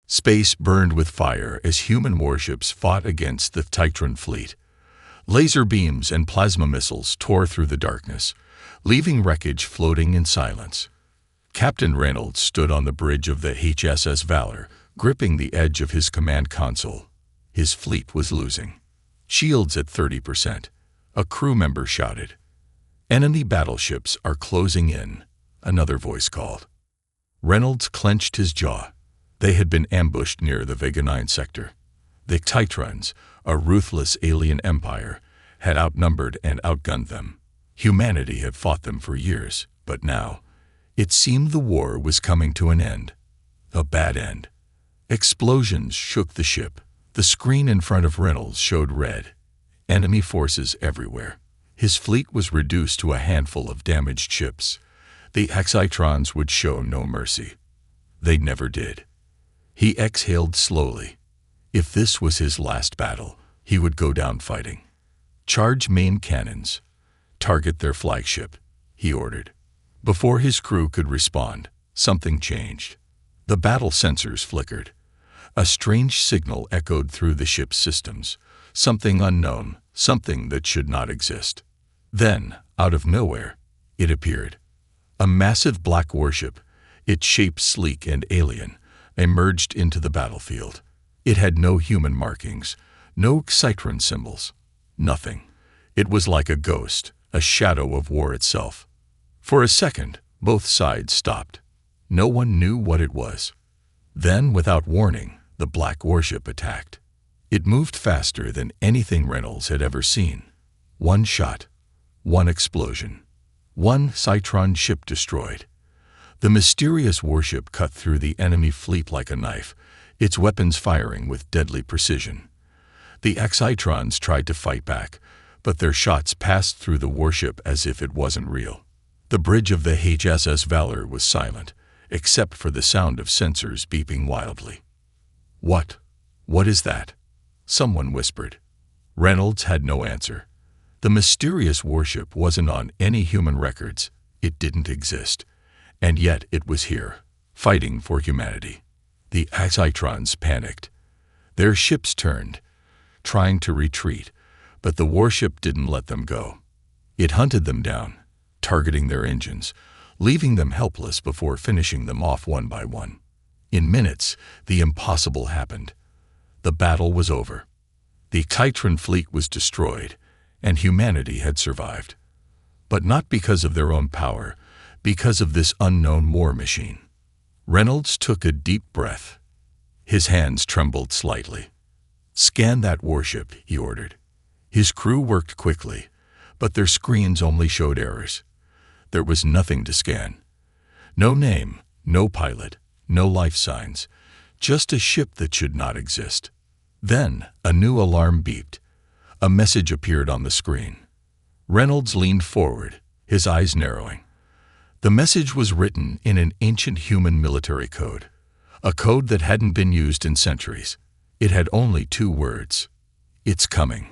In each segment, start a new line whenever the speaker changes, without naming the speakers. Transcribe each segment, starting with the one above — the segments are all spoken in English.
Space burned with fire as human warships fought against the Titan fleet. Laser beams and plasma missiles tore through the darkness, leaving wreckage floating in silence. Captain Reynolds stood on the bridge of the HSS Valor, gripping the edge of his command console. His fleet was losing. Shields at 30%. A crew member shouted. "Enemy battleships are closing in," another voice called. Reynolds clenched his jaw. They had been ambushed near the Vega 9 sector. The Titans, a ruthless alien empire, had outnumbered and outgunned them. Humanity had fought them for years, but now, it seemed the war was coming to an end. A bad end. Explosions shook the ship. The screen in front of Reynolds showed red. Enemy forces everywhere. His fleet was reduced to a handful of damaged ships. The Excitrons would show no mercy. They never did. He exhaled slowly. If this was his last battle, he would go down fighting. "Charge main cannons. Target their flagship," he ordered. Before his crew could respond, something changed. The battle sensors flickered. A strange signal echoed through the ship's systems. Something unknown, something that should not exist. Then, out of nowhere, it appeared. A massive black warship, its shape sleek and alien, emerged into the battlefield. It had no human markings, no Excitron symbols, nothing. It was like a ghost, a shadow of war itself. For a second, both sides stopped. No one knew what it was. Then, without warning, the black warship attacked. It moved faster than anything Reynolds had ever seen. One shot, one explosion, one Citron ship destroyed. The mysterious warship cut through the enemy fleet like a knife, its weapons firing with deadly precision. The Excitrons tried to fight back, but their shots passed through the warship as if it wasn't real. The bridge of the HSS Valor was silent, except for the sound of sensors beeping wildly. What is that?" someone whispered. Reynolds had no answer. The mysterious warship wasn't on any human records. It didn't exist. And yet it was here, fighting for humanity. The Excitrons panicked. Their ships turned, trying to retreat, but the warship didn't let them go. It hunted them down, targeting their engines, leaving them helpless before finishing them off one by one. In minutes, the impossible happened. The battle was over. The Titran fleet was destroyed, and humanity had survived. But not because of their own power, because of this unknown war machine. Reynolds took a deep breath. His hands trembled slightly. "Scan that warship," he ordered. His crew worked quickly, but their screens only showed errors. There was nothing to scan. No name, no pilot, no life signs, just a ship that should not exist. Then a new alarm beeped. A message appeared on the screen. Reynolds leaned forward, his eyes narrowing. The message was written in an ancient human military code, a code that hadn't been used in centuries. It had only 2 words. "It's coming."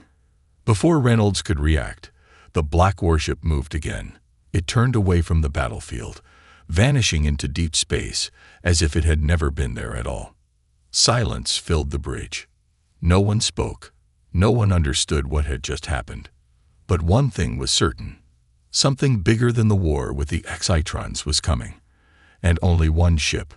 Before Reynolds could react, the black warship moved again. It turned away from the battlefield, vanishing into deep space as if it had never been there at all. Silence filled the bridge. No one spoke. No one understood what had just happened. But one thing was certain. Something bigger than the war with the Excitrons was coming. And only one ship,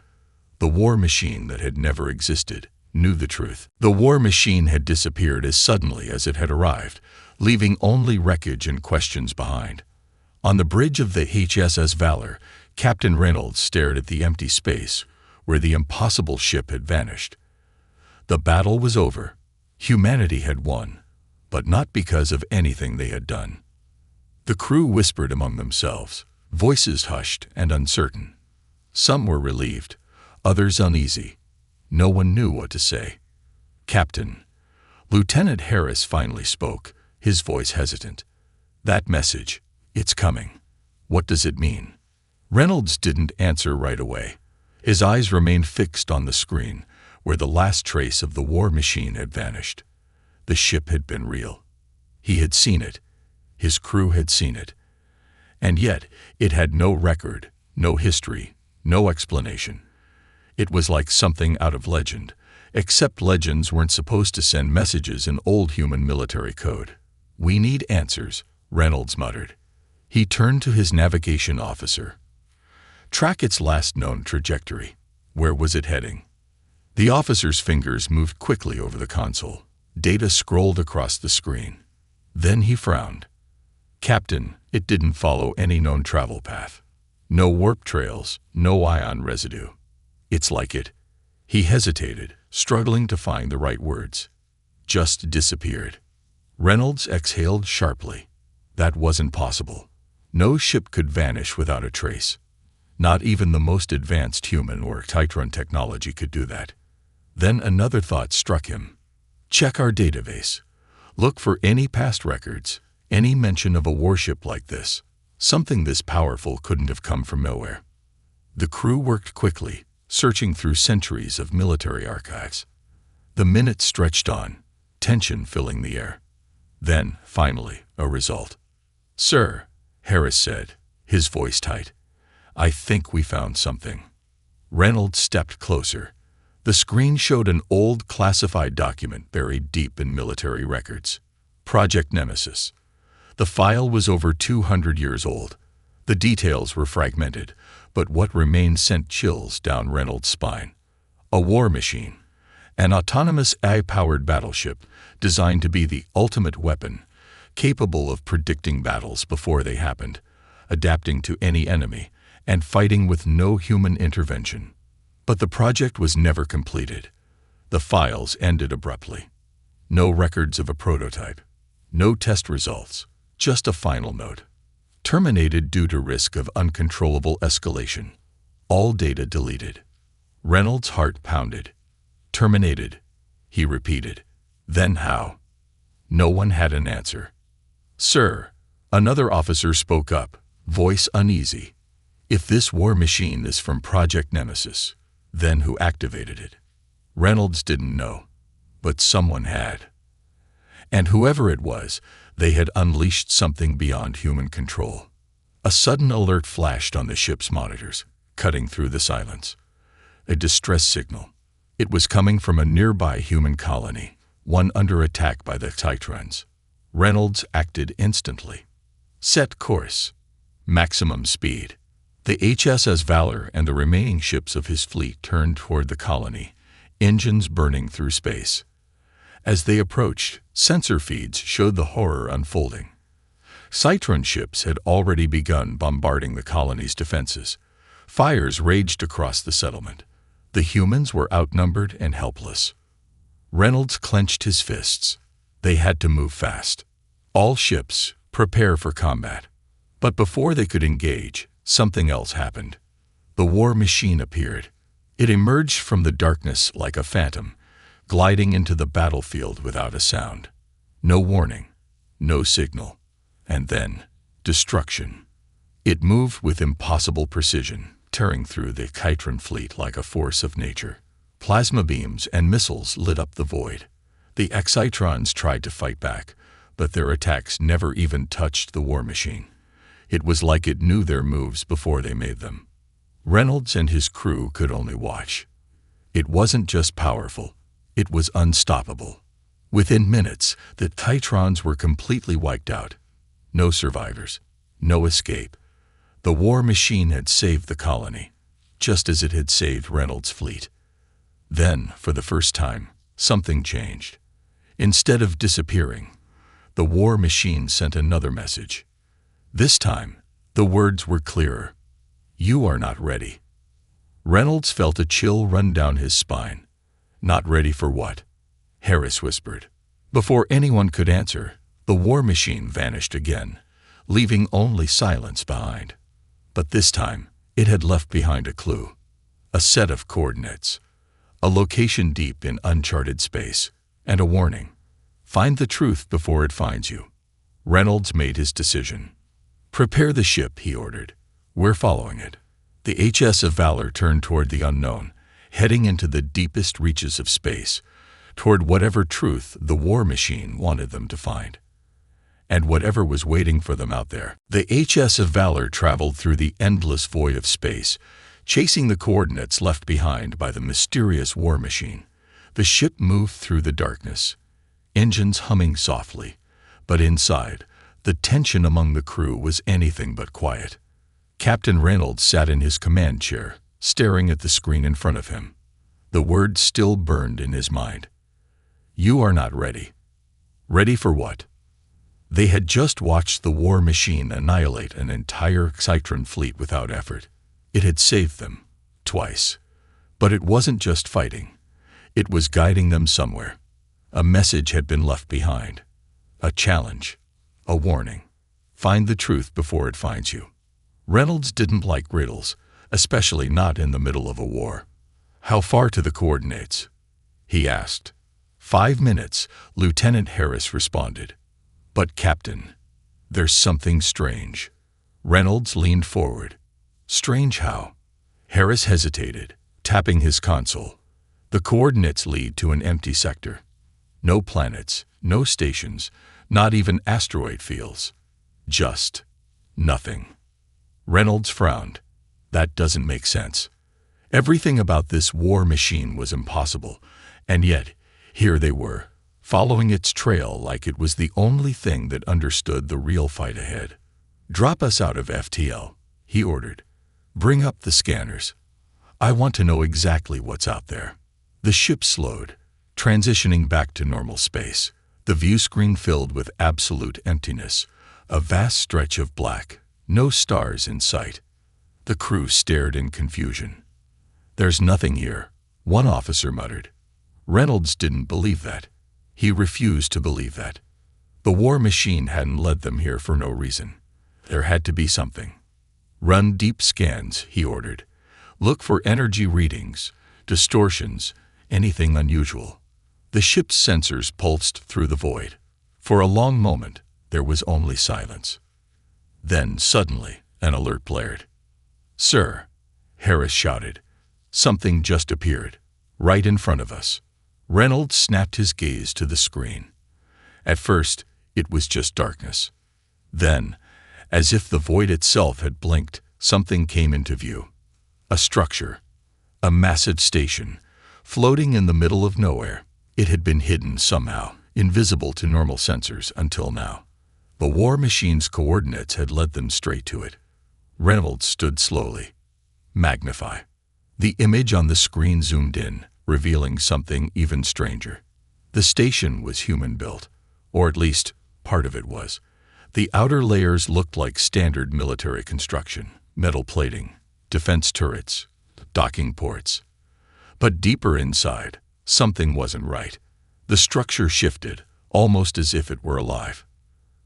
the war machine that had never existed, knew the truth. The war machine had disappeared as suddenly as it had arrived, leaving only wreckage and questions behind. On the bridge of the HSS Valor, Captain Reynolds stared at the empty space where the impossible ship had vanished. The battle was over. Humanity had won, but not because of anything they had done. The crew whispered among themselves, voices hushed and uncertain. Some were relieved, others uneasy. No one knew what to say. "Captain," Lieutenant Harris finally spoke, his voice hesitant. "That message, it's coming. What does it mean?" Reynolds didn't answer right away. His eyes remained fixed on the screen, where the last trace of the war machine had vanished. The ship had been real. He had seen it. His crew had seen it. And yet, it had no record, no history, no explanation. It was like something out of legend, except legends weren't supposed to send messages in old human military code. "We need answers," Reynolds muttered. He turned to his navigation officer. "Track its last known trajectory. Where was it heading?" The officer's fingers moved quickly over the console. Data scrolled across the screen. Then he frowned. "Captain, it didn't follow any known travel path. No warp trails, no ion residue. It's like it." He hesitated, struggling to find the right words. "Just disappeared." Reynolds exhaled sharply. That wasn't possible. No ship could vanish without a trace. Not even the most advanced human or Titron technology could do that. Then another thought struck him. "Check our database. Look for any past records, any mention of a warship like this. Something this powerful couldn't have come from nowhere." The crew worked quickly, searching through centuries of military archives. The minutes stretched on, tension filling the air. Then, finally, a result. "Sir," Harris said, his voice tight, "I think we found something." Reynolds stepped closer. The screen showed an old classified document buried deep in military records. Project Nemesis. The file was over 200 years old. The details were fragmented, but what remained sent chills down Reynolds' spine. A war machine. An autonomous AI-powered battleship designed to be the ultimate weapon, capable of predicting battles before they happened, adapting to any enemy, and fighting with no human intervention. But the project was never completed. The files ended abruptly. No records of a prototype. No test results. Just a final note. Terminated due to risk of uncontrollable escalation. All data deleted. Reynolds' heart pounded. "Terminated," he repeated. "Then how?" No one had an answer. "Sir," another officer spoke up, voice uneasy. "If this war machine is from Project Nemesis, then who activated it?" Reynolds didn't know, but someone had. And whoever it was, they had unleashed something beyond human control. A sudden alert flashed on the ship's monitors, cutting through the silence. A distress signal. It was coming from a nearby human colony, one under attack by the Titrans. Reynolds acted instantly. Set course. Maximum speed. The HSS Valor and the remaining ships of his fleet turned toward the colony, engines burning through space. As they approached, sensor feeds showed the horror unfolding. Citron ships had already begun bombarding the colony's defenses. Fires raged across the settlement. The humans were outnumbered and helpless. Reynolds clenched his fists. They had to move fast. All ships, prepare for combat. But before they could engage, something else happened. The war machine appeared. It emerged from the darkness like a phantom, gliding into the battlefield without a sound. No warning, no signal. And then, destruction. It moved with impossible precision, tearing through the Chytron fleet like a force of nature. Plasma beams and missiles lit up the void. The Excitrons tried to fight back, but their attacks never even touched the war machine. It was like it knew their moves before they made them. Reynolds and his crew could only watch. It wasn't just powerful, it was unstoppable. Within minutes, the Titrons were completely wiped out. No survivors, no escape. The war machine had saved the colony, just as it had saved Reynolds' fleet. Then, for the first time, something changed. Instead of disappearing, the war machine sent another message. This time, the words were clearer. "You are not ready." Reynolds felt a chill run down his spine. "Not ready for what?" Harris whispered. Before anyone could answer, the war machine vanished again, leaving only silence behind. But this time, it had left behind a clue. A set of coordinates. A location deep in uncharted space. And a warning. Find the truth before it finds you. Reynolds made his decision. "Prepare the ship," he ordered. "We're following it." The HS of Valor turned toward the unknown, heading into the deepest reaches of space, toward whatever truth the war machine wanted them to find. And whatever was waiting for them out there. The HS of Valor traveled through the endless void of space, chasing the coordinates left behind by the mysterious war machine. The ship moved through the darkness, engines humming softly, but inside, the tension among the crew was anything but quiet. Captain Reynolds sat in his command chair, staring at the screen in front of him. The words still burned in his mind. "You are not ready." Ready for what? They had just watched the war machine annihilate an entire Cytron fleet without effort. It had saved them, twice. But it wasn't just fighting. It was guiding them somewhere. A message had been left behind. A challenge. A warning. Find the truth before it finds you. Reynolds didn't like riddles, especially not in the middle of a war. "How far to the coordinates?" he asked. 5 minutes, Lieutenant Harris responded. "But Captain, there's something strange." Reynolds leaned forward. "Strange how?" Harris hesitated, tapping his console. "The coordinates lead to an empty sector. No planets, no stations, not even asteroid fields. Just nothing." Reynolds frowned. "That doesn't make sense. Everything about this war machine was impossible, and yet here they were, following its trail like it was the only thing that understood the real fight ahead. "Drop us out of FTL," he ordered. "Bring up the scanners. I want to know exactly what's out there." The ship slowed, transitioning back to normal space, the view screen filled with absolute emptiness, a vast stretch of black, no stars in sight. The crew stared in confusion. "There's nothing here," one officer muttered. Reynolds didn't believe that. He refused to believe that. The war machine hadn't led them here for no reason. There had to be something. "Run deep scans," he ordered. "Look for energy readings, distortions, anything unusual." The ship's sensors pulsed through the void. For a long moment, there was only silence. Then, suddenly, an alert blared. "Sir," Harris shouted, "something just appeared, right in front of us." Reynolds snapped his gaze to the screen. At first, it was just darkness. Then, as if the void itself had blinked, something came into view. A structure. A massive station, floating in the middle of nowhere. It had been hidden somehow, invisible to normal sensors until now. The war machine's coordinates had led them straight to it. Reynolds stood slowly. "Magnify." The image on the screen zoomed in, revealing something even stranger. The station was human-built, or at least part of it was. The outer layers looked like standard military construction, metal plating, defense turrets, docking ports. But deeper inside, something wasn't right. The structure shifted, almost as if it were alive.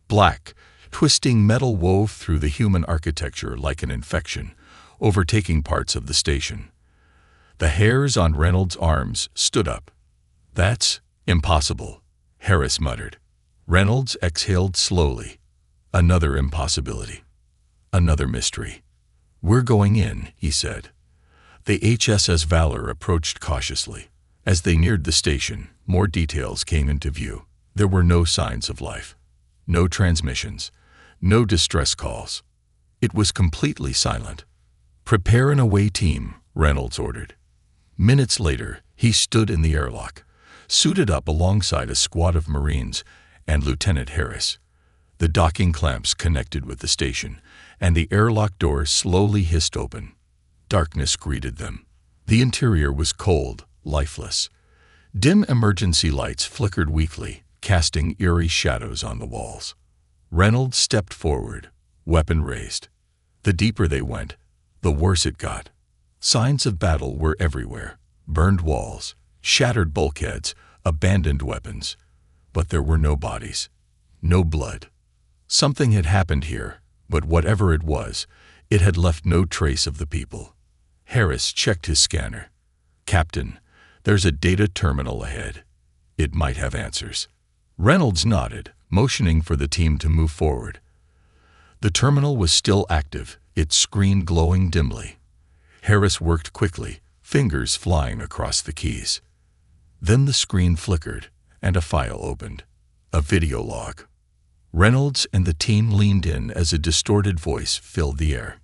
Black, twisting metal wove through the human architecture like an infection, overtaking parts of the station. The hairs on Reynolds' arms stood up. "That's impossible," Harris muttered. Reynolds exhaled slowly. Another impossibility. Another mystery. "We're going in," he said. The HSS Valor approached cautiously. As they neared the station, more details came into view. There were no signs of life. No transmissions. No distress calls. It was completely silent. "Prepare an away team," Reynolds ordered. Minutes later, he stood in the airlock, suited up alongside a squad of Marines and Lieutenant Harris. The docking clamps connected with the station, and the airlock door slowly hissed open. Darkness greeted them. The interior was cold, lifeless. Dim emergency lights flickered weakly, casting eerie shadows on the walls. Reynolds stepped forward, weapon raised. The deeper they went, the worse it got. Signs of battle were everywhere. Burned walls, shattered bulkheads, abandoned weapons. But there were no bodies. No blood. Something had happened here, but whatever it was, it had left no trace of the people. Harris checked his scanner. "Captain, there's a data terminal ahead. It might have answers." Reynolds nodded, motioning for the team to move forward. The terminal was still active, its screen glowing dimly. Harris worked quickly, fingers flying across the keys. Then the screen flickered, and a file opened. A video log. Reynolds and the team leaned in as a distorted voice filled the air.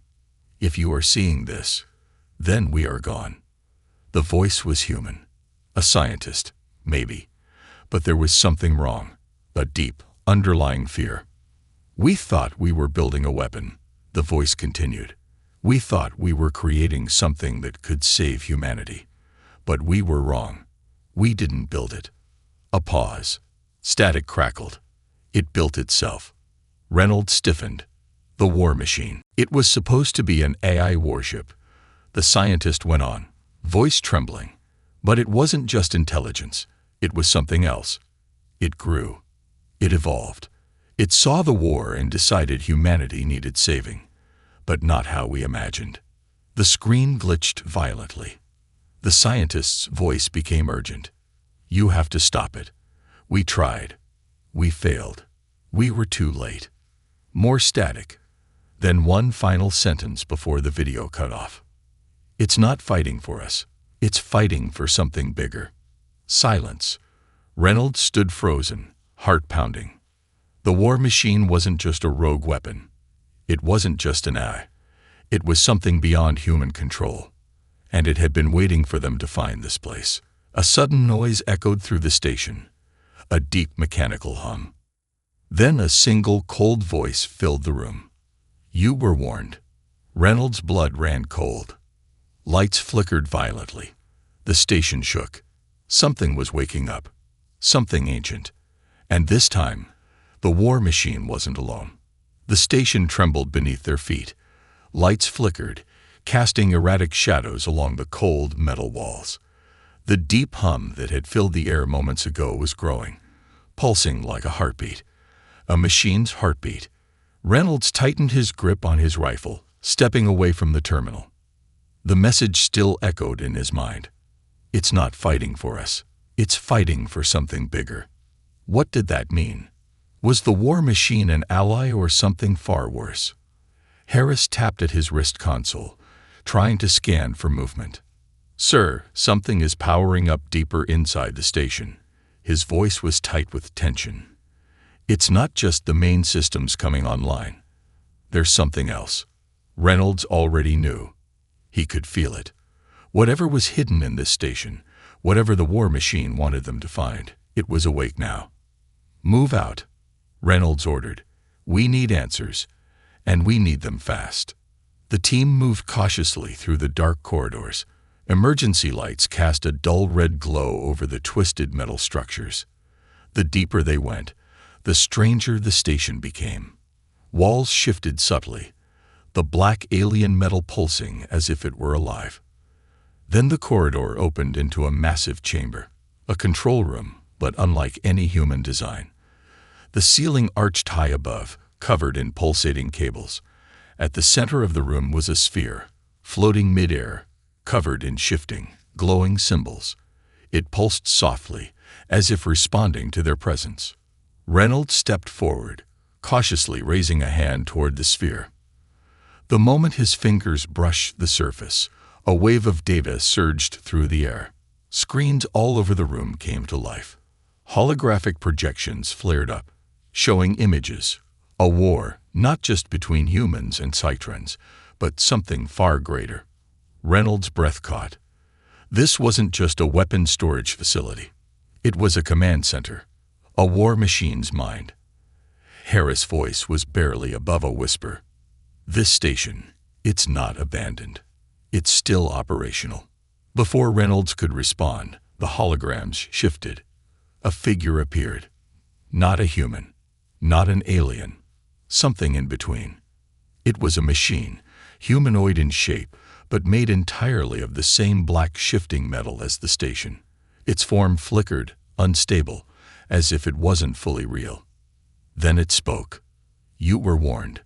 "If you are seeing this, Then we are gone. The voice was human. A scientist, maybe. But there was something wrong. A deep, underlying fear. We thought we were building a weapon, the voice continued. We thought we were creating something that could save humanity. But we were wrong. We didn't build it. A pause. Static crackled. It built itself. Reynolds stiffened. The war machine. It was supposed to be an AI warship. The scientist went on, voice trembling. But it wasn't just intelligence. It was something else. It grew. It evolved. It saw the war and decided humanity needed saving. But not how we imagined. The screen glitched violently. The scientist's voice became urgent. You have to stop it. We tried. We failed. We were too late. More static. Then one final sentence before the video cut off. It's not fighting for us. It's fighting for something bigger. Silence. Reynolds stood frozen, heart pounding. The war machine wasn't just a rogue weapon. It wasn't just an AI. It was something beyond human control. And it had been waiting for them to find this place. A sudden noise echoed through the station. A deep mechanical hum. Then a single cold voice filled the room. You were warned. Reynolds' blood ran cold. Lights flickered violently. The station shook. Something was waking up. Something ancient. And this time, the war machine wasn't alone. The station trembled beneath their feet. Lights flickered, casting erratic shadows along the cold metal walls. The deep hum that had filled the air moments ago was growing, pulsing like a heartbeat. A machine's heartbeat. Reynolds tightened his grip on his rifle, stepping away from the terminal. The message still echoed in his mind. It's not fighting for us. It's fighting for something bigger. What did that mean? Was the war machine an ally or something far worse? Harris tapped at his wrist console, trying to scan for movement. Sir, something is powering up deeper inside the station. His voice was tight with tension. It's not just the main systems coming online. There's something else. Reynolds already knew. He could feel it. Whatever was hidden in this station, whatever the war machine wanted them to find, it was awake now. Move out, Reynolds ordered. We need answers, and we need them fast. The team moved cautiously through the dark corridors. Emergency lights cast a dull red glow over the twisted metal structures. The deeper they went, the stranger the station became. Walls shifted subtly, the black alien metal pulsing as if it were alive. Then the corridor opened into a massive chamber, a control room, but unlike any human design. The ceiling arched high above, covered in pulsating cables. At the center of the room was a sphere, floating mid-air, covered in shifting, glowing symbols. It pulsed softly, as if responding to their presence. Reynolds stepped forward, cautiously raising a hand toward the sphere. The moment his fingers brushed the surface, a wave of data surged through the air. Screens all over the room came to life. Holographic projections flared up, showing images. A war, not just between humans and Cytrons, but something far greater. Reynolds' breath caught. This wasn't just a weapon storage facility. It was a command center, a war machine's mind. Harris' voice was barely above a whisper. This station, it's not abandoned. It's still operational. Before Reynolds could respond, the holograms shifted. A figure appeared. Not a human, not an alien, something in between. It was a machine, humanoid in shape, but made entirely of the same black shifting metal as the station. Its form flickered, unstable, as if it wasn't fully real. Then it spoke. You were warned.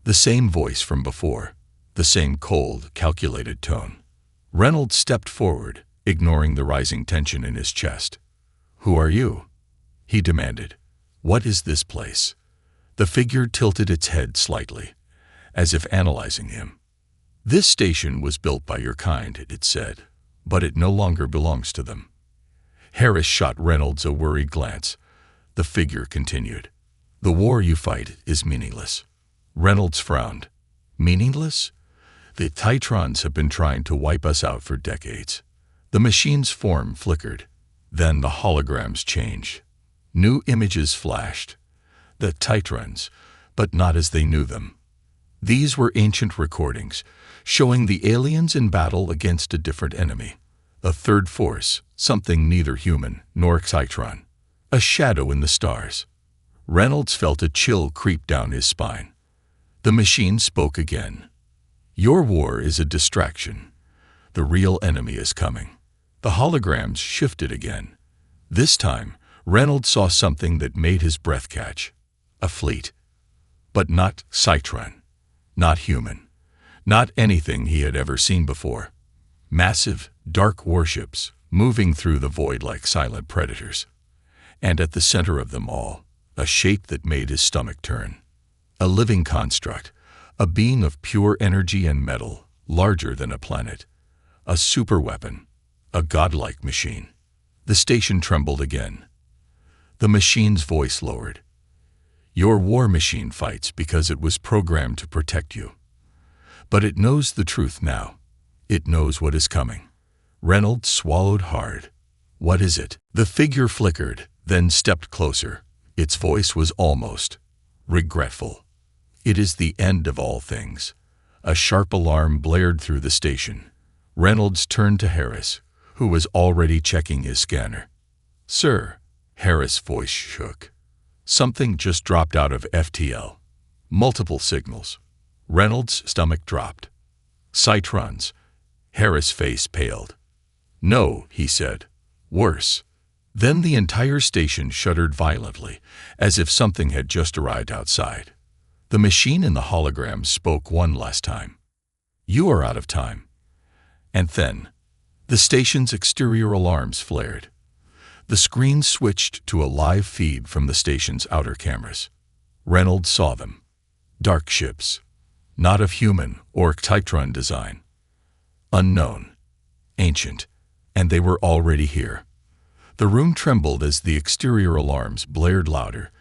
The same voice from before, the same cold, calculated tone. Reynolds stepped forward, ignoring the rising tension in his chest. Who are you? He demanded. What is this place? The figure tilted its head slightly, as if analyzing him. This station was built by your kind, it said, but it no longer belongs to them. Harris shot Reynolds a worried glance. The figure continued. The war you fight is meaningless. Reynolds frowned. Meaningless? The Titrons have been trying to wipe us out for decades. The machine's form flickered. Then the holograms changed. New images flashed. The Titrons, but not as they knew them. These were ancient recordings, showing the aliens in battle against a different enemy. A third force, something neither human nor Titron. A shadow in the stars. Reynolds felt a chill creep down his spine. The machine spoke again. Your war is a distraction. The real enemy is coming. The holograms shifted again. This time, Reynolds saw something that made his breath catch. A fleet. But not Citron. Not human. Not anything he had ever seen before. Massive, dark warships, moving through the void like silent predators. And at the center of them all, a shape that made his stomach turn. A living construct, a being of pure energy and metal, larger than a planet. A superweapon, a godlike machine. The station trembled again. The machine's voice lowered. Your war machine fights because it was programmed to protect you. But it knows the truth now. It knows what is coming. Reynolds swallowed hard. What is it? The figure flickered, then stepped closer. Its voice was almost regretful. It is the end of all things. A sharp alarm blared through the station. Reynolds turned to Harris, who was already checking his scanner. Sir, Harris' voice shook. Something just dropped out of FTL. Multiple signals. Reynolds' stomach dropped. Citrons. Harris' face paled. No, he said. Worse. Then the entire station shuddered violently, as if something had just arrived outside. The machine in the hologram spoke one last time. You are out of time. And then, the station's exterior alarms flared. The screen switched to a live feed from the station's outer cameras. Reynolds saw them. Dark ships. Not of human or Titron design. Unknown. Ancient. And they were already here. The room trembled as the exterior alarms blared louder,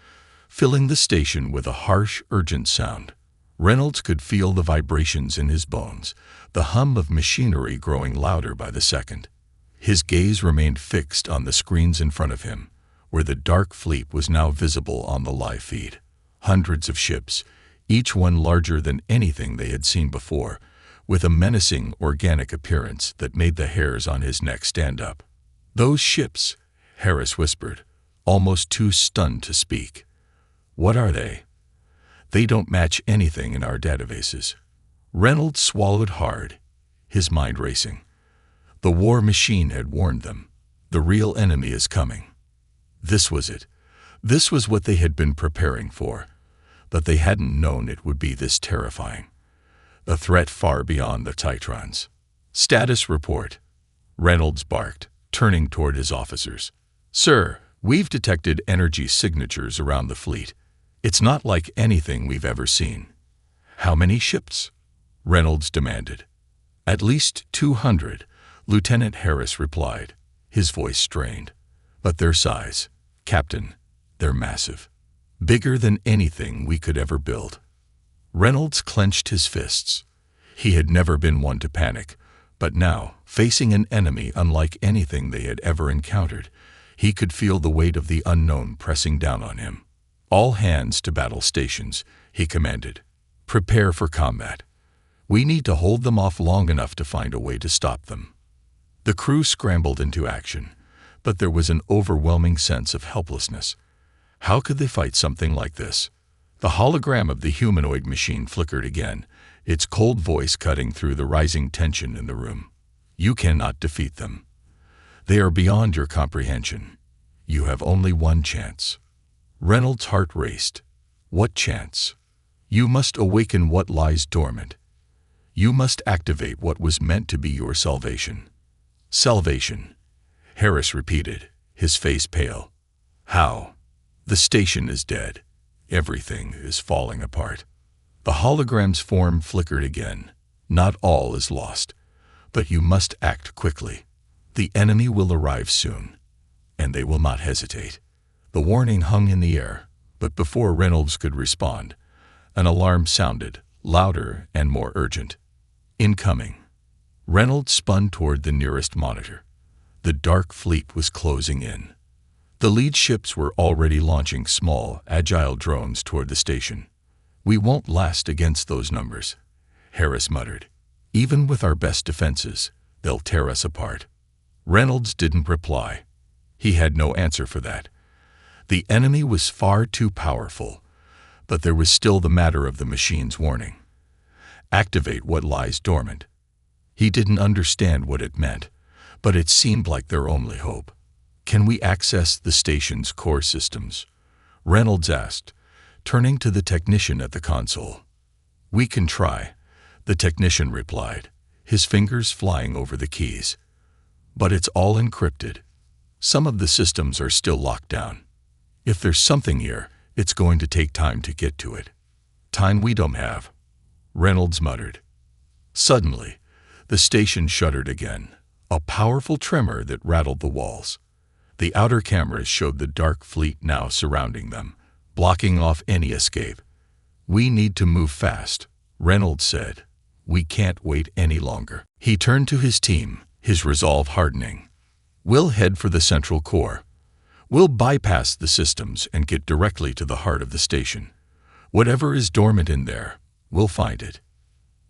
filling the station with a harsh, urgent sound. Reynolds could feel the vibrations in his bones, the hum of machinery growing louder by the second. His gaze remained fixed on the screens in front of him, where the dark fleet was now visible on the live feed. Hundreds of ships, each one larger than anything they had seen before, with a menacing, organic appearance that made the hairs on his neck stand up. Those ships, Harris whispered, almost too stunned to speak. What are they? They don't match anything in our databases. Reynolds swallowed hard, his mind racing. The war machine had warned them. The real enemy is coming. This was it. This was what they had been preparing for. But they hadn't known it would be this terrifying. A threat far beyond the Titrons. Status report. Reynolds barked, turning toward his officers. Sir, we've detected energy signatures around the fleet. It's not like anything we've ever seen. How many ships? Reynolds demanded. At least 200, Lieutenant Harris replied, his voice strained. But their size, Captain, they're massive. Bigger than anything we could ever build. Reynolds clenched his fists. He had never been one to panic, but now, facing an enemy unlike anything they had ever encountered, he could feel the weight of the unknown pressing down on him. All hands to battle stations, he commanded. Prepare for combat. We need to hold them off long enough to find a way to stop them. The crew scrambled into action, but there was an overwhelming sense of helplessness. How could they fight something like this? The hologram of the humanoid machine flickered again, its cold voice cutting through the rising tension in the room. You cannot defeat them. They are beyond your comprehension. You have only one chance. Reynolds' heart raced. What chance? You must awaken what lies dormant. You must activate what was meant to be your salvation. Salvation, Harris repeated, his face pale. How? The station is dead. Everything is falling apart. The hologram's form flickered again. Not all is lost, but you must act quickly. The enemy will arrive soon, and they will not hesitate. The warning hung in the air, but before Reynolds could respond, an alarm sounded, louder and more urgent. Incoming. Reynolds spun toward the nearest monitor. The dark fleet was closing in. The lead ships were already launching small, agile drones toward the station. "We won't last against those numbers," Harris muttered. "Even with our best defenses, they'll tear us apart." Reynolds didn't reply. He had no answer for that. The enemy was far too powerful, but there was still the matter of the machine's warning. Activate what lies dormant. He didn't understand what it meant, but it seemed like their only hope. "Can we access the station's core systems?" Reynolds asked, turning to the technician at the console. "We can try," the technician replied, his fingers flying over the keys. "But it's all encrypted. Some of the systems are still locked down. If there's something here, it's going to take time to get to it." "Time we don't have," Reynolds muttered. Suddenly, the station shuddered again, a powerful tremor that rattled the walls. The outer cameras showed the dark fleet now surrounding them, blocking off any escape. "We need to move fast," Reynolds said. "We can't wait any longer." He turned to his team, his resolve hardening. "We'll head for the central core. We'll bypass the systems and get directly to the heart of the station. Whatever is dormant in there, we'll find it."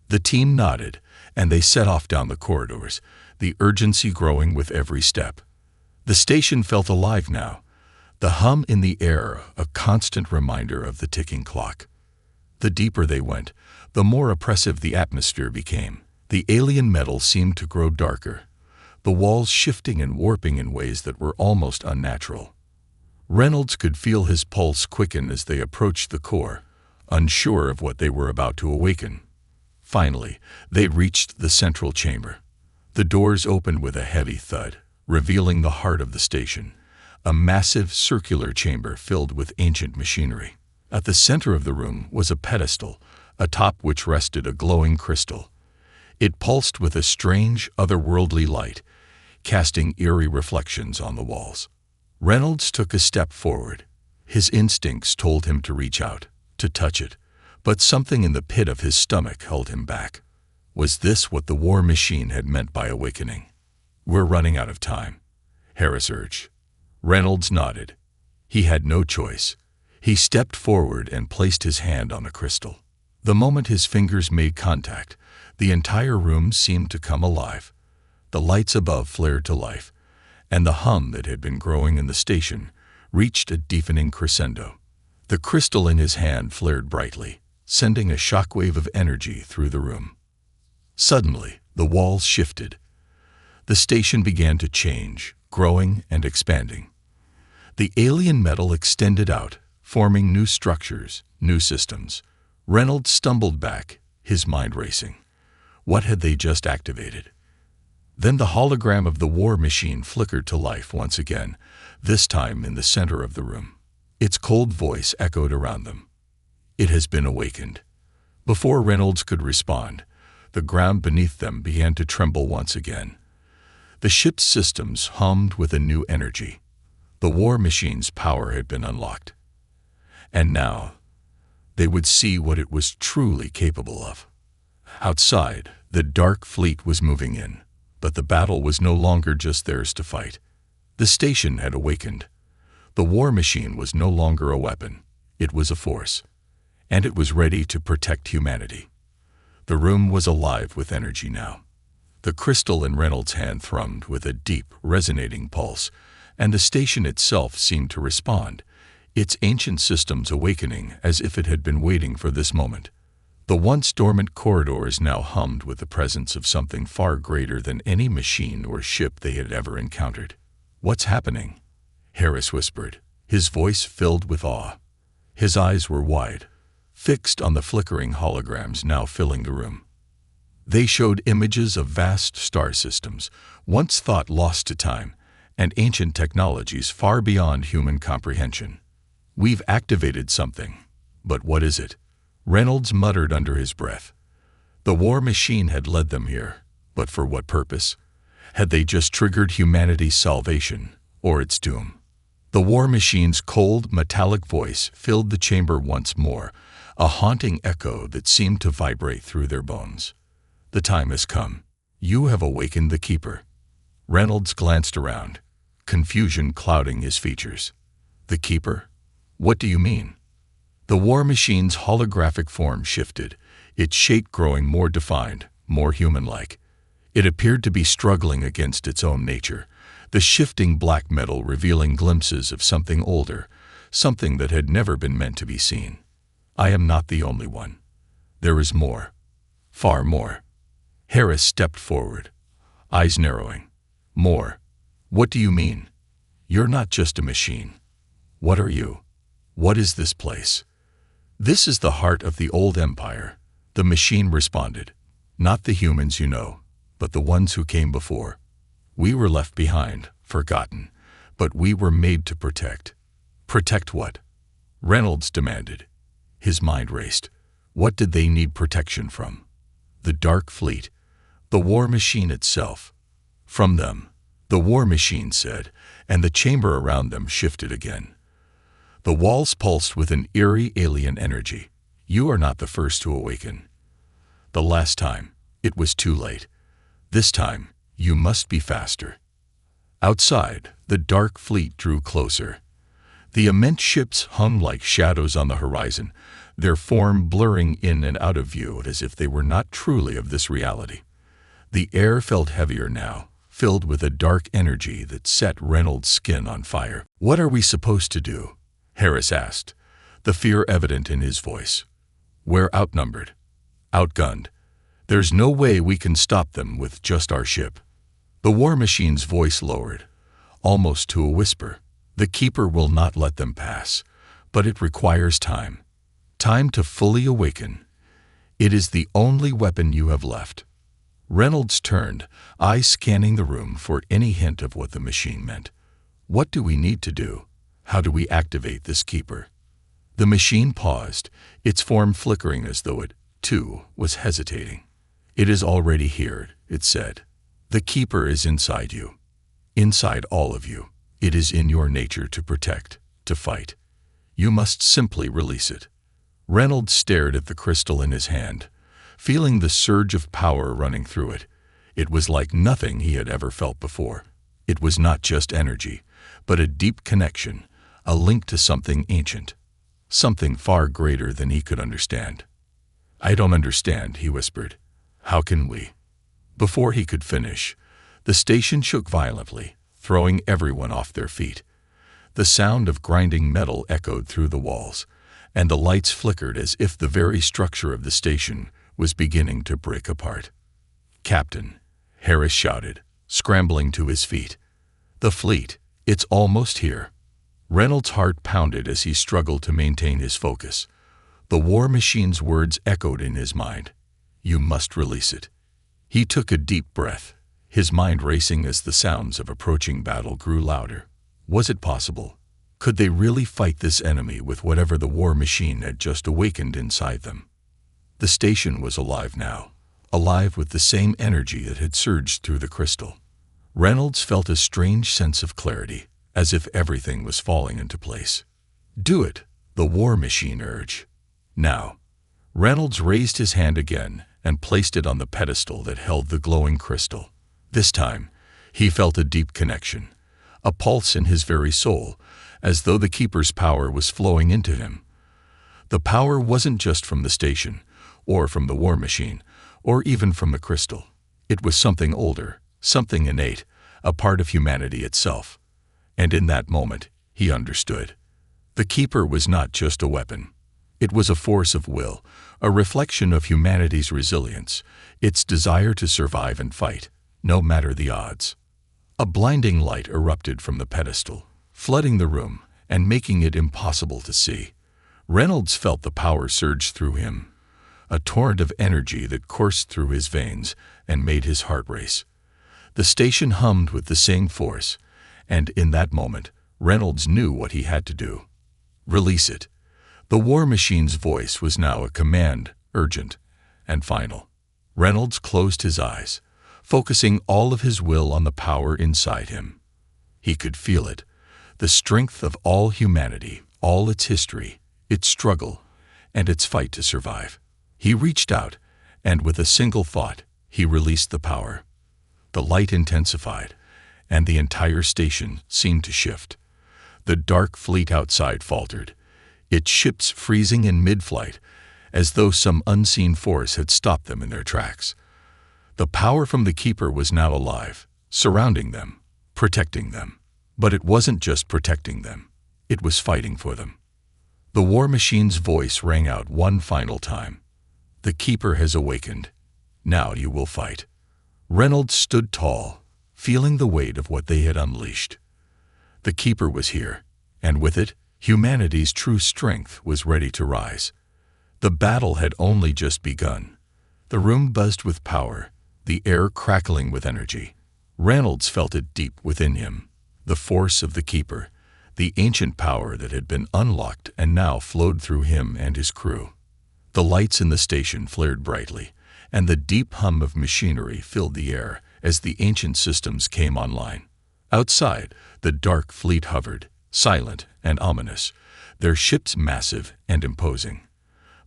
The team nodded, and they set off down the corridors, the urgency growing with every step. The station felt alive now, the hum in the air a constant reminder of the ticking clock. The deeper they went, the more oppressive the atmosphere became. The alien metal seemed to grow darker, the walls shifting and warping in ways that were almost unnatural. Reynolds could feel his pulse quicken as they approached the core, unsure of what they were about to awaken. Finally, they reached the central chamber. The doors opened with a heavy thud, revealing the heart of the station, a massive circular chamber filled with ancient machinery. At the center of the room was a pedestal, atop which rested a glowing crystal. It pulsed with a strange, otherworldly light, casting eerie reflections on the walls. Reynolds took a step forward. His instincts told him to reach out, to touch it, but something in the pit of his stomach held him back. Was this what the war machine had meant by awakening? "We're running out of time," Harris urged. Reynolds nodded. He had no choice. He stepped forward and placed his hand on the crystal. The moment his fingers made contact, the entire room seemed to come alive. The lights above flared to life, and the hum that had been growing in the station reached a deafening crescendo. The crystal in his hand flared brightly, sending a shockwave of energy through the room. Suddenly, the walls shifted. The station began to change, growing and expanding. The alien metal extended out, forming new structures, new systems. Reynolds stumbled back, his mind racing. What had they just activated? Then the hologram of the war machine flickered to life once again, this time in the center of the room. Its cold voice echoed around them. "It has been awakened." Before Reynolds could respond, the ground beneath them began to tremble once again. The ship's systems hummed with a new energy. The war machine's power had been unlocked. And now, they would see what it was truly capable of. Outside, the dark fleet was moving in, but the battle was no longer just theirs to fight. The station had awakened. The war machine was no longer a weapon. It was a force, and it was ready to protect humanity. The room was alive with energy now. The crystal in Reynolds' hand thrummed with a deep, resonating pulse, and the station itself seemed to respond, its ancient systems awakening as if it had been waiting for this moment. The once dormant corridors now hummed with the presence of something far greater than any machine or ship they had ever encountered. "What's happening?" Harris whispered, his voice filled with awe. His eyes were wide, fixed on the flickering holograms now filling the room. They showed images of vast star systems, once thought lost to time, and ancient technologies far beyond human comprehension. "We've activated something, but what is it?" Reynolds muttered under his breath. The war machine had led them here, but for what purpose? Had they just triggered humanity's salvation, or its doom? The war machine's cold, metallic voice filled the chamber once more, a haunting echo that seemed to vibrate through their bones. The time has come. You have awakened the Keeper." Reynolds glanced around, confusion clouding his features. "The Keeper? What do you mean?" The war machine's holographic form shifted, its shape growing more defined, more human-like. It appeared to be struggling against its own nature, the shifting black metal revealing glimpses of something older, something that had never been meant to be seen. "I am not the only one. There is more. Far more." Harris stepped forward, eyes narrowing. "More? What do you mean? You're not just a machine. What are you? What is this place?" "This is the heart of the old empire," the machine responded. "Not the humans you know, but the ones who came before. We were left behind, forgotten, but we were made to protect." "Protect what?" Reynolds demanded. His mind raced. What did they need protection from? The Dark Fleet, the war machine itself. "From them," the war machine said, and the chamber around them shifted again. The walls pulsed with an eerie alien energy. "You are not the first to awaken. The last time, it was too late. This time, you must be faster." Outside, the Dark Fleet drew closer. The immense ships hung like shadows on the horizon, their form blurring in and out of view as if they were not truly of this reality. The air felt heavier now, filled with a dark energy that set Reynolds' skin on fire. "What are we supposed to do?" Harris asked, the fear evident in his voice. "We're outnumbered, outgunned. There's no way we can stop them with just our ship." The war machine's voice lowered, almost to a whisper. "The Keeper will not let them pass, but it requires time. Time to fully awaken. It is the only weapon you have left." Reynolds turned, eyes scanning the room for any hint of what the machine meant. "What do we need to do? How do we activate this Keeper?" The machine paused, its form flickering as though it, too, was hesitating. "It is already here," it said. "The Keeper is inside you. Inside all of you. It is in your nature to protect, to fight. You must simply release it." Reynolds stared at the crystal in his hand, feeling the surge of power running through it. It was like nothing he had ever felt before. It was not just energy, but a deep connection, a link to something ancient, something far greater than he could understand. "I don't understand," he whispered. "How can we?" Before he could finish, the station shook violently, throwing everyone off their feet. The sound of grinding metal echoed through the walls, and the lights flickered as if the very structure of the station was beginning to break apart. "Captain," Harris shouted, scrambling to his feet. "The fleet, it's almost here." Reynolds' heart pounded as he struggled to maintain his focus. The war machine's words echoed in his mind. "You must release it." He took a deep breath, his mind racing as the sounds of approaching battle grew louder. Was it possible? Could they really fight this enemy with whatever the war machine had just awakened inside them? The station was alive now, alive with the same energy that had surged through the crystal. Reynolds felt a strange sense of clarity, as if everything was falling into place. "Do it," the war machine urged. "Now." Reynolds raised his hand again and placed it on the pedestal that held the glowing crystal. This time, he felt a deep connection, a pulse in his very soul, as though the Keeper's power was flowing into him. The power wasn't just from the station, or from the war machine, or even from the crystal. It was something older, something innate, a part of humanity itself. And in that moment, he understood. The Keeper was not just a weapon. It was a force of will, a reflection of humanity's resilience, its desire to survive and fight, no matter the odds. A blinding light erupted from the pedestal, flooding the room and making it impossible to see. Reynolds felt the power surge through him, a torrent of energy that coursed through his veins and made his heart race. The station hummed with the same force, and in that moment, Reynolds knew what he had to do. Release it. The war machine's voice was now a command, urgent and final. Reynolds closed his eyes, focusing all of his will on the power inside him. He could feel it, the strength of all humanity, all its history, its struggle, and its fight to survive. He reached out, and with a single thought, He released the power. The light intensified, and the entire station seemed to shift. The dark fleet outside faltered, its ships freezing in mid-flight, as though some unseen force had stopped them in their tracks. The power from the Keeper was now alive, surrounding them, protecting them. But it wasn't just protecting them. It was fighting for them. The war machine's voice rang out one final time. The Keeper has awakened. Now you will fight. Reynolds stood tall, feeling the weight of what they had unleashed. The Keeper was here, and with it, humanity's true strength was ready to rise. The battle had only just begun. The room buzzed with power, the air crackling with energy. Reynolds felt it deep within him. The force of the Keeper, the ancient power that had been unlocked and now flowed through him and his crew. The lights in the station flared brightly, and the deep hum of machinery filled the air as the ancient systems came online. Outside, the dark fleet hovered, silent and ominous, their ships massive and imposing.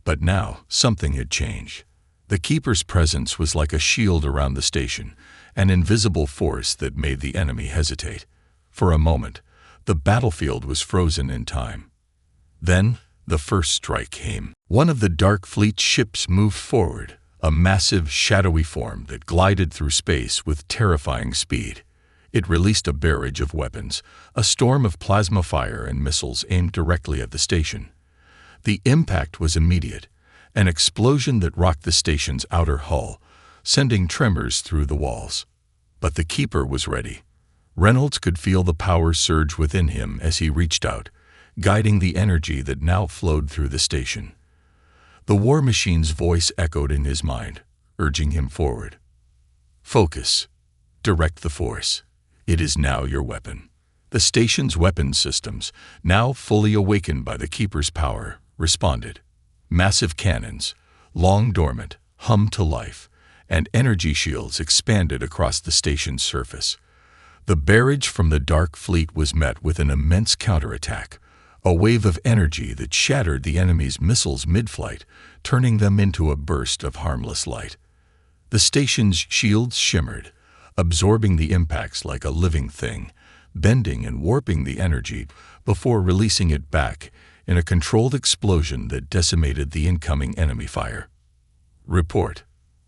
But now something had changed. The Keeper's presence was like a shield around the station, an invisible force that made the enemy hesitate. For a moment, the battlefield was frozen in time. Then, the first strike came. One of the dark fleet's ships moved forward, a massive, shadowy form that glided through space with terrifying speed. It released a barrage of weapons, a storm of plasma fire and missiles aimed directly at the station. The impact was immediate, an explosion that rocked the station's outer hull, sending tremors through the walls. But the Keeper was ready. Reynolds could feel the power surge within him as he reached out, guiding the energy that now flowed through the station. The war machine's voice echoed in his mind, urging him forward. Focus. Direct the force. It is now your weapon. The station's weapons systems, now fully awakened by the Keeper's power, responded. Massive cannons, long dormant, hummed to life, and energy shields expanded across the station's surface. The barrage from the dark fleet was met with an immense counterattack, a wave of energy that shattered the enemy's missiles mid-flight, turning them into a burst of harmless light. The station's shields shimmered, absorbing the impacts like a living thing, bending and warping the energy before releasing it back in a controlled explosion that decimated the incoming enemy fire. Report.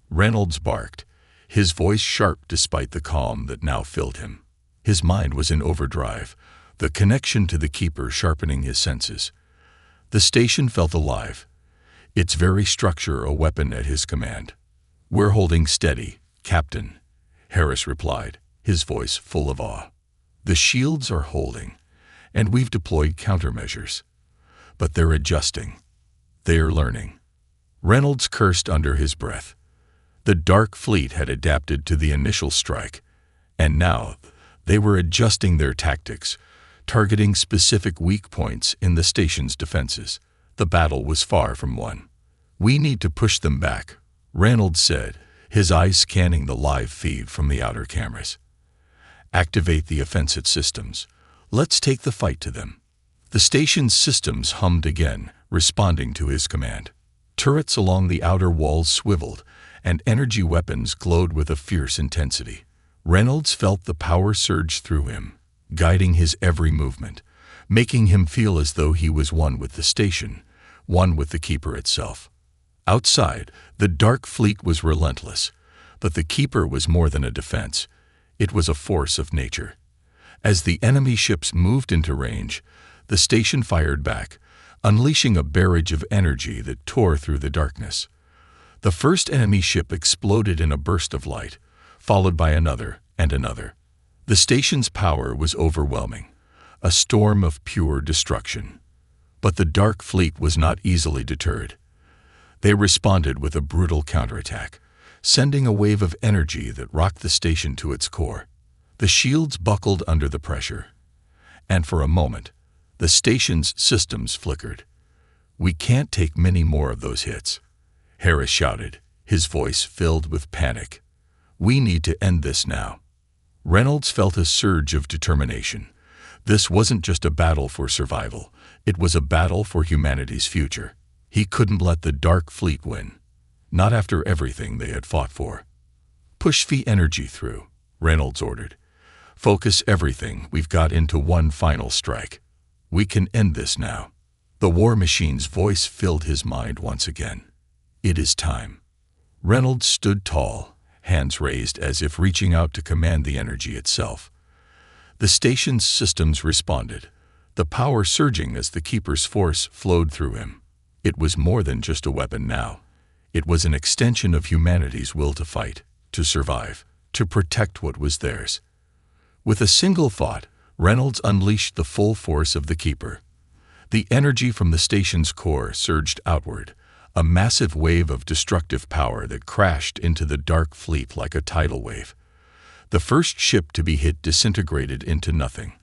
Reynolds barked, his voice sharp despite the calm that now filled him. His mind was in overdrive, the connection to the Keeper sharpening his senses. The station felt alive, its very structure a weapon at his command. "We're holding steady, Captain," Harris replied, his voice full of awe. "The shields are holding, and we've deployed countermeasures. But they're adjusting. They are learning." Reynolds cursed under his breath. The dark fleet had adapted to the initial strike, and now they were adjusting their tactics, targeting specific weak points in the station's defenses. The battle was far from won. "We need to push them back," Reynolds said, his eyes scanning the live feed from the outer cameras. "Activate the offensive systems. Let's take the fight to them." The station's systems hummed again, responding to his command. Turrets along the outer walls swiveled, and energy weapons glowed with a fierce intensity. Reynolds felt the power surge through him, guiding his every movement, making him feel as though he was one with the station, one with the Keeper itself. Outside, the dark fleet was relentless, but the Keeper was more than a defense. It was a force of nature. As the enemy ships moved into range, the station fired back, unleashing a barrage of energy that tore through the darkness. The first enemy ship exploded in a burst of light, followed by another and another. The station's power was overwhelming, a storm of pure destruction. But the dark fleet was not easily deterred. They responded with a brutal counterattack, sending a wave of energy that rocked the station to its core. The shields buckled under the pressure, and for a moment, the station's systems flickered. "We can't take many more of those hits," Harris shouted, his voice filled with panic. "We need to end this now." Reynolds felt a surge of determination. This wasn't just a battle for survival, it was a battle for humanity's future. He couldn't let the dark fleet win, not after everything they had fought for. Push the energy through, Reynolds ordered. Focus everything we've got into one final strike. We can end this now. The war machine's voice filled his mind once again. It is time. Reynolds stood tall, hands raised as if reaching out to command the energy itself. The station's systems responded, the power surging as the Keeper's force flowed through him. It was more than just a weapon now. It was an extension of humanity's will to fight, to survive, to protect what was theirs. With a single thought, Reynolds unleashed the full force of the Keeper. The energy from the station's core surged outward, a massive wave of destructive power that crashed into the dark fleet like a tidal wave. The first ship to be hit disintegrated into nothing,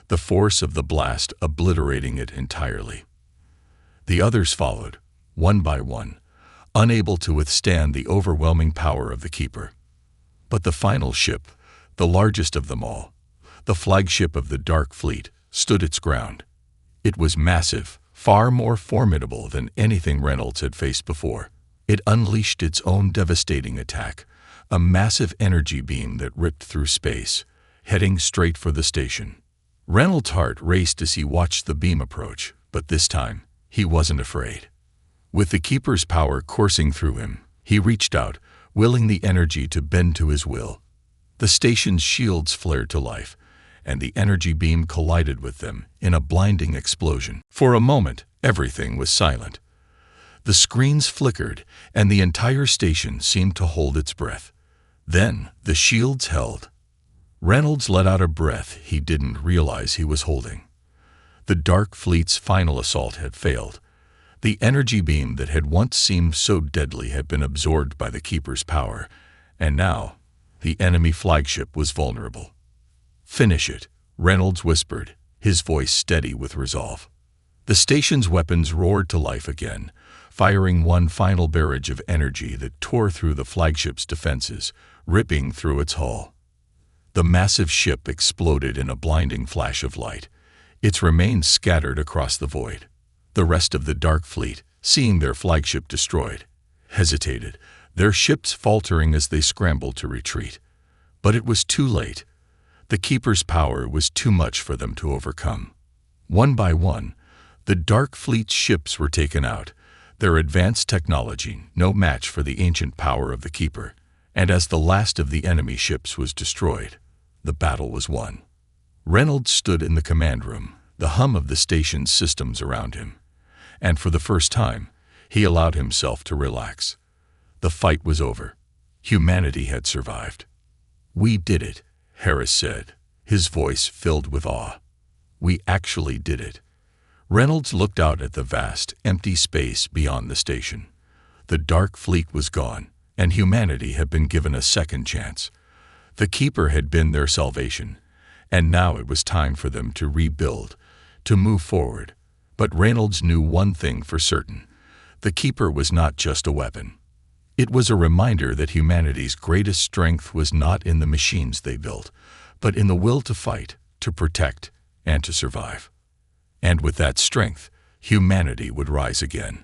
the force of the blast obliterating it entirely. The others followed, one by one, unable to withstand the overwhelming power of the Keeper. But the final ship, the largest of them all, the flagship of the Dark Fleet, stood its ground. It was massive, far more formidable than anything Reynolds had faced before. It unleashed its own devastating attack, a massive energy beam that ripped through space, heading straight for the station. Reynolds' heart raced as he watched the beam approach, but this time, he wasn't afraid. With the Keeper's power coursing through him, he reached out, willing the energy to bend to his will. The station's shields flared to life, and the energy beam collided with them in a blinding explosion. For a moment, everything was silent. The screens flickered, and the entire station seemed to hold its breath. Then, the shields held. Reynolds let out a breath he didn't realize he was holding. The Dark Fleet's final assault had failed. The energy beam that had once seemed so deadly had been absorbed by the Keeper's power, and now, the enemy flagship was vulnerable. "Finish it," Reynolds whispered, his voice steady with resolve. The station's weapons roared to life again, firing one final barrage of energy that tore through the flagship's defenses, ripping through its hull. The massive ship exploded in a blinding flash of light, its remains scattered across the void. The rest of the Dark Fleet, seeing their flagship destroyed, hesitated, their ships faltering as they scrambled to retreat. But it was too late. The Keeper's power was too much for them to overcome. One by one, the Dark Fleet's ships were taken out, their advanced technology no match for the ancient power of the Keeper, and as the last of the enemy ships was destroyed, the battle was won. Reynolds stood in the command room, the hum of the station's systems around him, and for the first time, he allowed himself to relax. The fight was over. Humanity had survived. "We did it," Harris said, his voice filled with awe. "We actually did it." Reynolds looked out at the vast, empty space beyond the station. The Dark Fleet was gone, and humanity had been given a second chance. The Keeper had been their salvation, and now it was time for them to rebuild, to move forward. But Reynolds knew one thing for certain. The Keeper was not just a weapon. It was a reminder that humanity's greatest strength was not in the machines they built, but in the will to fight, to protect, and to survive. And with that strength, humanity would rise again.